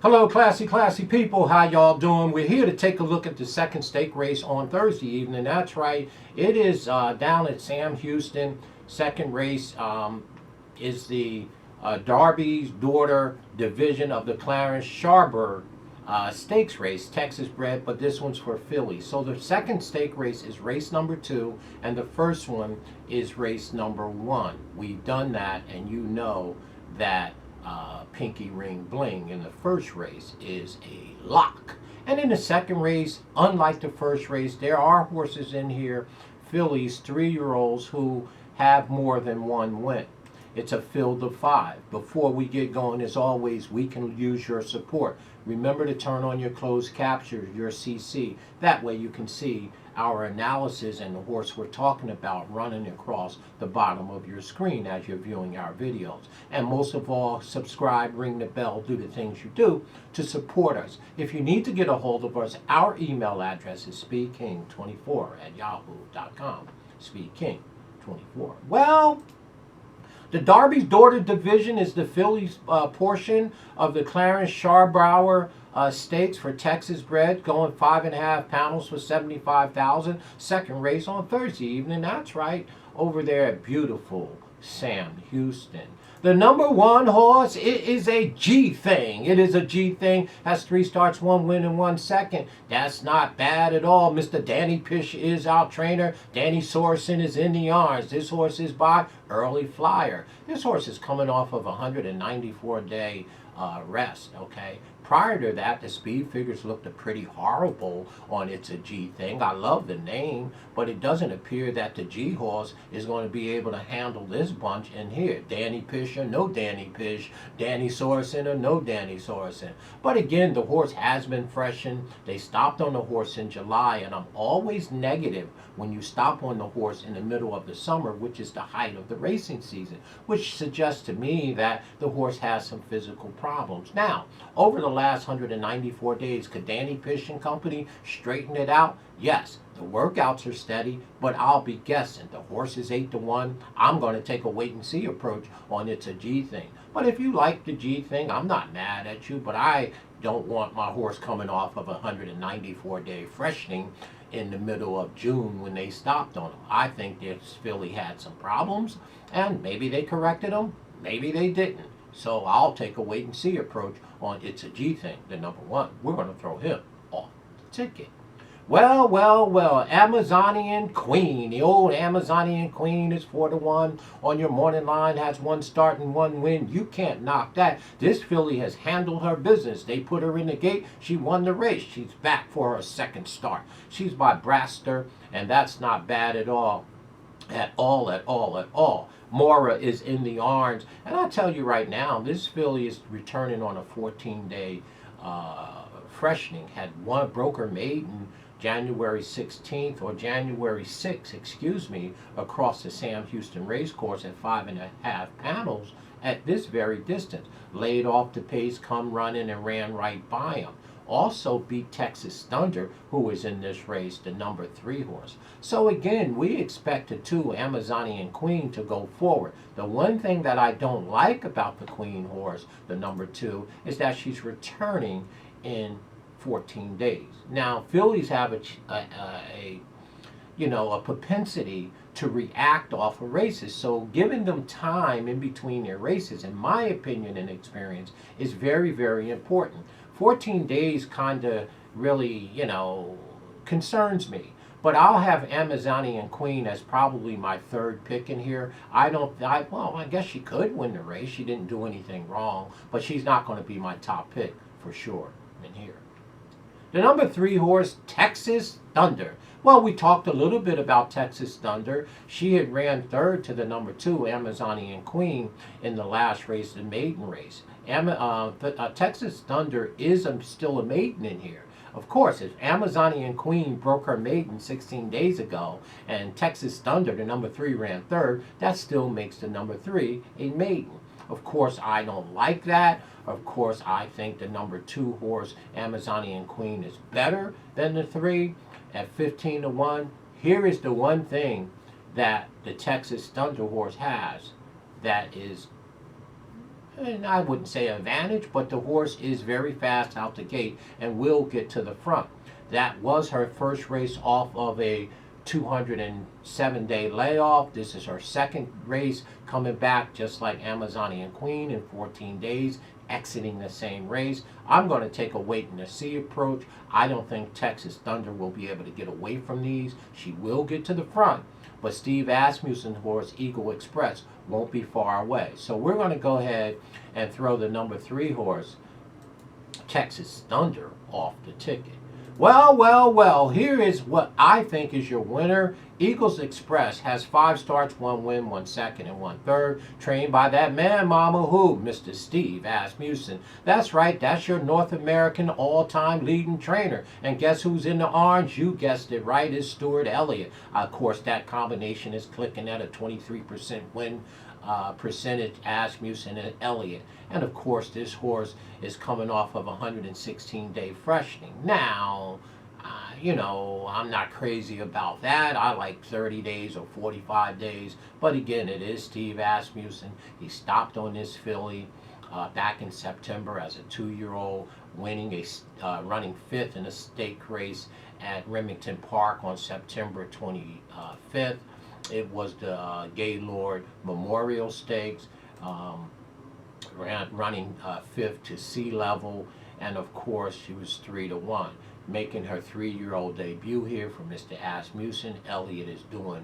Hello, classy people. How y'all doing? We're here to take a look at the second stake race on Thursday evening. That's right. It is down at Sam Houston. Second race is the Darby's daughter division of the Clarence Sharburg stakes race, Texas bred, but this one's for fillies. So the second stake race is race number 2, and the first one is race number 1. We've done that, and you know that Pinky Ring Bling in the first race is a lock. And in the second race, unlike the first race, there are horses in here, fillies, 3-year-olds, who have more than one win. It's a field of 5. Before we get going, as always, we can use your support. Remember to turn on your closed captions, your CC. That way you can see our analysis and the horse we're talking about running across the bottom of your screen as you're viewing our videos. And most of all, subscribe, ring the bell, do the things you do to support us. If you need to get a hold of us, our email address is speedking24@yahoo.com. Speedking24. Well, the Darby's daughter division is the fillies portion of the Clarence Sharburg stakes for Texas bred, going 5.5 panels for $75,000. Second race on Thursday evening. That's right, over there at beautiful Sam Houston. The number 1 horse, it is a G thing. It is a G thing. Has 3 starts, 1 win, and 1 second. That's not bad at all. Mr. Danny Pish is our trainer. Danny Sorensen is in the arms. This horse is by Early Flyer. This horse is coming off of a 194-day rest, okay? Prior to that, the speed figures looked pretty horrible on It's a G Thing. I love the name, but it doesn't appear that the G horse is going to be able to handle this bunch in here. Danny Pish or no Danny Pish, Danny Sorensen or no Danny Sorensen. But again, the horse has been freshened. They stopped on the horse in July, and I'm always negative when you stop on the horse in the middle of the summer, which is the height of the racing season, which suggests to me that the horse has some physical problems. Now, over the last 194 days, could Danny Pish and company straighten it out? Yes. The workouts are steady, but I'll be guessing. The horse is 8-1. I'm going to take a wait-and-see approach on It's a G Thing. But if you like the G Thing, I'm not mad at you, but I don't want my horse coming off of a 194-day freshening in the middle of June when they stopped on him. I think this filly had some problems, and maybe they corrected them, maybe they didn't. So I'll take a wait-and-see approach on It's a G Thing, the number 1. We're going to throw him off the ticket. Well, Amazonian Queen. The old Amazonian Queen is 4-1 on your morning line, has 1 start and 1 win. You can't knock that. This filly has handled her business. They put her in the gate. She won the race. She's back for her second start. She's by Braster, and that's not bad at all. At all. Mora is in the arms. And I'll tell you right now, this filly is returning on a 14-day freshening. Broke her maiden January 16th or January 6th, excuse me, across the Sam Houston racecourse at 5.5 panels at this very distance. Laid off the pace, come running, and ran right by him. Also beat Texas Thunder, who was in this race, the number 3 horse. So again, we expect the 2 Amazonian Queen to go forward. The one thing that I don't like about the Queen horse, the number 2, is that she's returning in 14 days. Now, fillies have a propensity to react off of races. So giving them time in between their races, in my opinion and experience, is very, very important. 14 days kind of really, concerns me. But I'll have Amazonian Queen as probably my 3rd pick in here. I guess she could win the race. She didn't do anything wrong, but she's not going to be my top pick for sure in here. The number 3 horse, Texas Thunder. Well, we talked a little bit about Texas Thunder. She had ran 3rd to the number 2, Amazonian Queen, in the last race, the maiden race. Texas Thunder is still a maiden in here. Of course, if Amazonian Queen broke her maiden 16 days ago, and Texas Thunder, the number 3, ran 3rd, that still makes the number 3 a maiden. Of course, I don't like that. Of course, I think the number 2 horse, Amazonian Queen, is better than the 3 at 15-1. Here is the one thing that the Texas Thunder horse has that is and I wouldn't say advantage, but the horse is very fast out the gate and will get to the front. That was her first race off of a 207-day layoff. This is her second race coming back, just like Amazonian Queen, in 14 days, exiting the same race. I'm going to take a wait and see approach. I don't think Texas Thunder will be able to get away from these. She will get to the front, but Steve Asmussen's horse, Eagle Express, won't be far away. So we're going to go ahead and throw the number 3 horse, Texas Thunder, off the ticket. Well, here is what I think is your winner. Eagles Express has 5 starts, 1 win, 1 second, and 1 third. Trained by that man, Mama Who, Mr. Steve Asmussen. That's right, that's your North American all-time leading trainer. And guess who's in the orange? You guessed it right, is Stuart Elliott. Of course, that combination is clicking at a 23% win percentage, Asmussen and Elliott. And of course, this horse is coming off of a 116-day freshening. Now, I'm not crazy about that. I like 30 days or 45 days. But again, it is Steve Asmussen. He stopped on this filly back in September as a 2-year-old, running 5th in a stake race at Remington Park on September 25th. It was the Gaylord Memorial Stakes, running 5th to sea level, and of course she was 3-1, making her 3-year-old debut here for Mr. Asmussen. Elliott is doing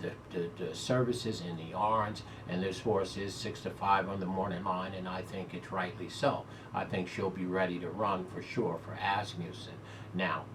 the services in the orange, and this horse is 6-5 on the morning line, and I think it's rightly so. I think she'll be ready to run for sure for Asmussen. Now,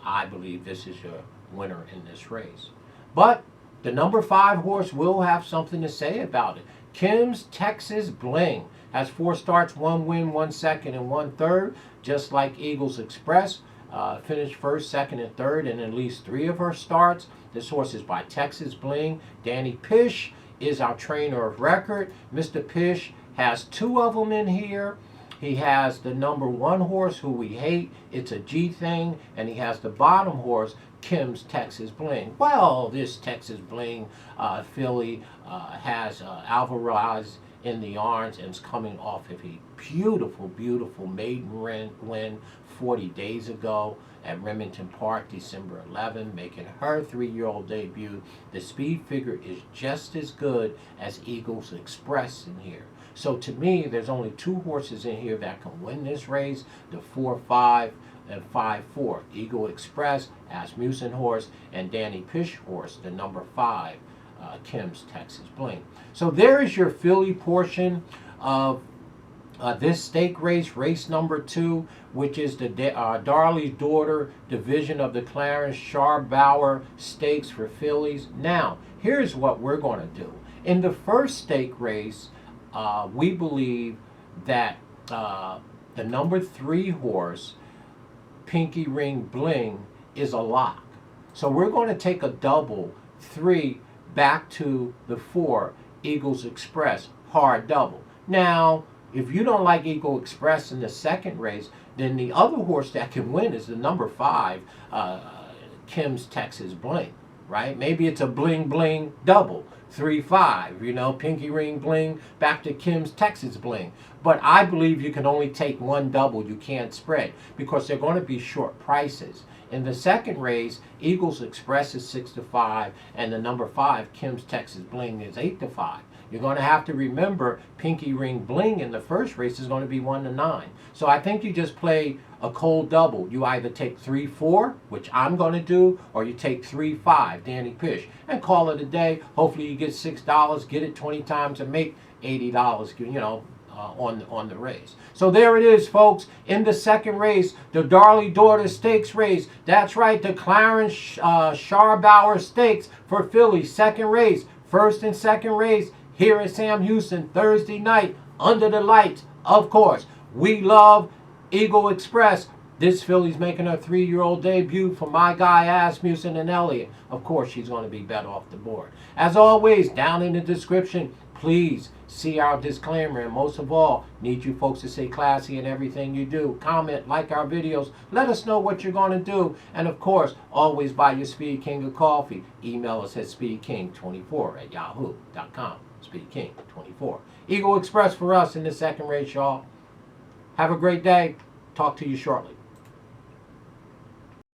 I believe this is your winner in this race, but the number 5 horse will have something to say about it. Kim's Texas Bling has 4 starts, 1 win, 1 second, and 1 third, just like Eagles Express. Finished first, second, and third in at least 3 of her starts. This horse is by Texas Bling. Danny Pish is our trainer of record. Mr. Pish has 2 of them in here. He has the number 1 horse, who we hate. It's a G thing. And he has the bottom horse, Kim's Texas Bling. Well, this Texas Bling filly has Alvarez in the orange and is coming off of a beautiful maiden win 40 days ago at Remington Park, December 11, making her 3-year-old debut. The speed figure is just as good as Eagles Express in here. So to me, there's only 2 horses in here that can win this race, the 4-5 and 5-4. Eagle Express, Asmussen horse, and Danny Pish horse, the number 5, Kim's Texas Bling. So there is your filly portion of this stake race, race number 2, which is the Darley's Daughter division of the Clarence Scharbauer Stakes for fillies. Now, here's what we're going to do. In the first stake race, we believe that the number 3 horse, Pinky Ring Bling, is a lock. So we're going to take a double 3 back to the 4, Eagles Express, hard double. Now, if you don't like Eagle Express in the second race, then the other horse that can win is the number 5, Kim's Texas Bling, right? Maybe it's a Bling Bling double, 3-5, Pinky Ring Bling back to Kim's Texas Bling. But I believe you can only take 1 double. You can't spread because they're going to be short prices. In the second race, Eagles Express is 6-5, and the number 5, Kim's Texas Bling, is 8-5. You're going to have to remember Pinky Ring Bling in the first race is going to be 1-9. So I think you just play a cold double. You either take 3-4, which I'm going to do, or you take 3-5, Danny Pish, and call it a day. Hopefully you get $6, get it 20 times, and make $80, on the race. So there it is, folks. In the second race, the Darley Daughter Stakes race. That's right, the Clarence Scharbauer Stakes for fillies. Second race, first and second race, here at Sam Houston, Thursday night, under the lights. Of course, we love Eagle Express. This filly's making her 3-year-old debut for my guy Asmussen and Elliott. Of course, she's going to be bet off the board. As always, down in the description, please see our disclaimer, and most of all, need you folks to stay classy in everything you do. Comment, like our videos, let us know what you're going to do, and of course, always buy your SpeedKing a coffee. Email us at speedking24@yahoo.com. SpeedKing 24. Eagle Express for us in the second race, y'all. Have a great day. Talk to you shortly.